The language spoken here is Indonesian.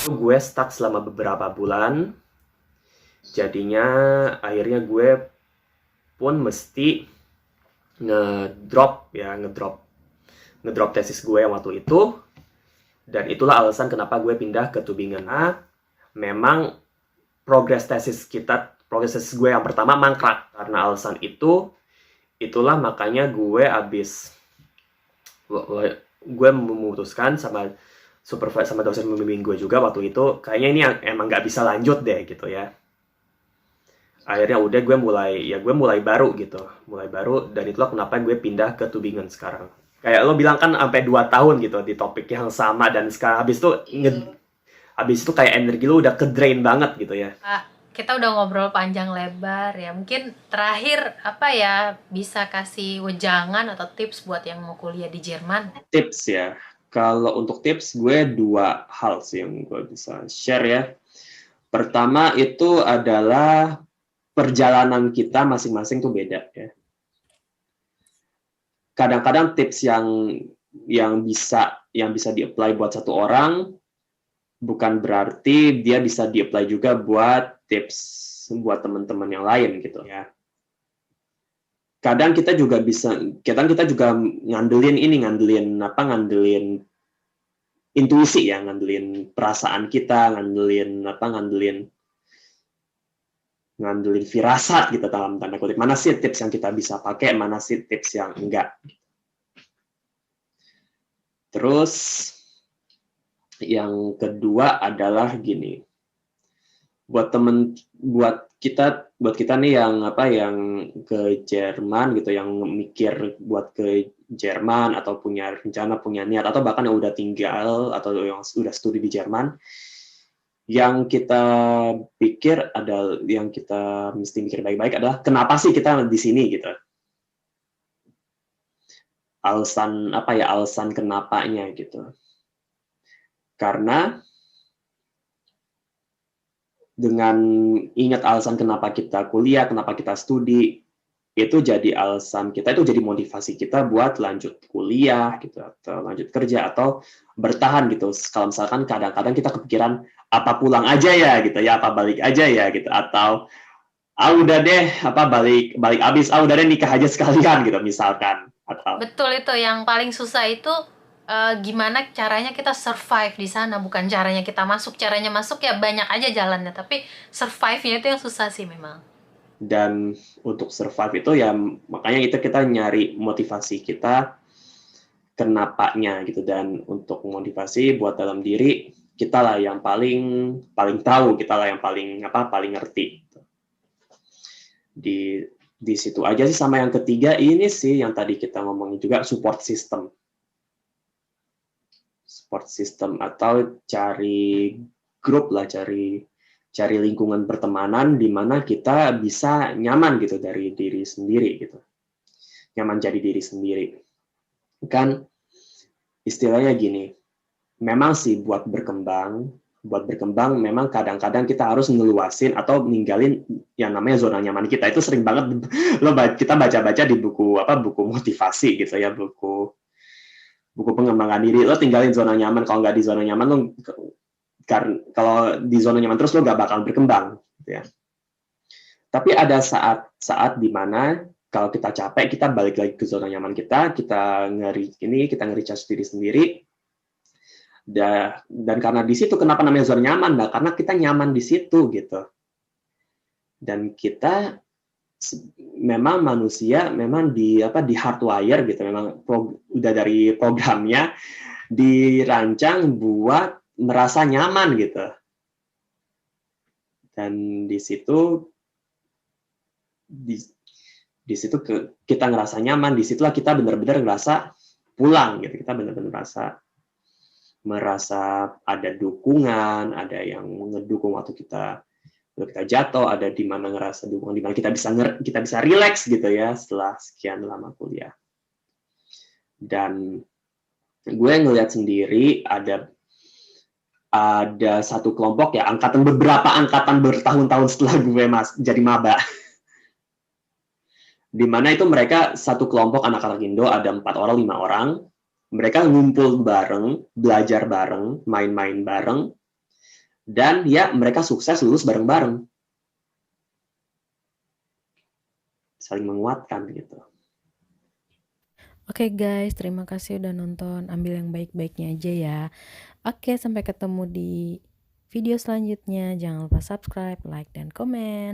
gue stuck selama beberapa bulan. Jadinya akhirnya gue pun mesti ngedrop tesis gue yang waktu itu. Dan itulah alasan kenapa gue pindah ke Tubingen. Memang progres tesis gue yang pertama mangkrak. Karena alasan itulah makanya gue memutuskan sama supervisor sama dosen pembimbing gue juga waktu itu, kayaknya ini emang nggak bisa lanjut deh gitu ya. Akhirnya udah gue mulai baru dan itulah kenapa gue pindah ke Tubingen sekarang. Kayak lo bilang kan sampai 2 tahun gitu di topik yang sama, dan sekarang habis itu kayak energi lo udah ke drain banget gitu ya. Kita udah ngobrol panjang lebar ya. Mungkin terakhir apa ya, bisa kasih wejangan atau tips buat yang mau kuliah di Jerman? Tips ya. Kalau untuk tips gue 2 hal sih yang gue bisa share ya. Pertama itu adalah perjalanan kita masing-masing tuh beda ya. Kadang-kadang tips yang bisa di-apply buat satu orang bukan berarti dia bisa di-apply juga buat tips buat teman-teman yang lain gitu ya. Kadang kita juga ngandelin intuisi ya, ngandelin perasaan kita, ngandelin firasat gitu dalam tanda kutip. Mana sih tips yang kita bisa pakai, mana sih tips yang enggak. Terus yang kedua adalah gini. Buat kita nih yang ke Jerman gitu, yang mikir buat ke Jerman atau punya rencana, punya niat, atau bahkan yang udah tinggal atau yang udah studi di Jerman, yang kita mesti mikir baik-baik adalah kenapa sih kita di sini gitu. Alasan kenapanya gitu. Karena dengan ingat alasan kenapa kita kuliah, kenapa kita studi, itu jadi motivasi kita buat lanjut kuliah gitu, atau lanjut kerja, atau bertahan gitu. Kalau misalkan kadang-kadang kita kepikiran apa pulang aja ya gitu ya, apa balik aja ya gitu, atau udah deh balik abis, udah deh nikah aja sekalian gitu misalkan, atau Betul, itu yang paling susah itu, gimana caranya kita survive di sana, bukan caranya kita masuk. Caranya masuk ya banyak aja jalannya, tapi survive-nya itu yang susah sih memang. dan untuk survive itu ya makanya itu kita nyari motivasi kita kenapanya gitu. Dan untuk motivasi buat dalam diri kita lah yang paling tahu, kita lah yang paling ngerti di situ aja sih. Sama yang ketiga ini sih yang tadi kita ngomongin juga, support system atau cari grup lah, cari lingkungan pertemanan di mana kita bisa nyaman gitu dari diri sendiri gitu, nyaman jadi diri sendiri. Kan istilahnya gini, memang sih buat berkembang memang kadang-kadang kita harus ngeluasin atau ninggalin yang namanya zona nyaman kita. Itu sering banget kita baca-baca di buku motivasi gitu ya, buku pengembangan diri. Lo tinggalin zona nyaman, kalau nggak di zona nyaman lo, kalau di zona nyaman terus lo nggak bakal berkembang gitu ya. Tapi ada saat di mana kalau kita capek, kita balik lagi ke zona nyaman kita nge-recharge diri sendiri. Dan karena di situ, kenapa namanya zona nyaman? Nah, karena kita nyaman di situ gitu. Dan kita memang manusia memang di hardwire gitu, memang udah dari programnya dirancang buat merasa nyaman gitu. Dan di situ kita ngerasa nyaman, disitulah kita benar-benar ngerasa pulang gitu. Kita benar-benar merasa ada dukungan, ada yang ngedukung waktu kita jatuh, ada di mana ngerasa dukungan, di mana kita bisa relax gitu ya setelah sekian lama kuliah. Dan gue ngelihat sendiri ada satu kelompok ya, beberapa angkatan bertahun-tahun setelah gue jadi maba, di mana itu mereka satu kelompok anak-anak Indo, ada 4 orang 5 orang, mereka ngumpul bareng, belajar bareng, main-main bareng, dan ya mereka sukses lulus bareng-bareng, saling menguatkan gitu. Oke guys, terima kasih udah nonton. Ambil yang baik-baiknya aja ya. Oke, sampai ketemu di video selanjutnya. Jangan lupa subscribe, like, dan komen.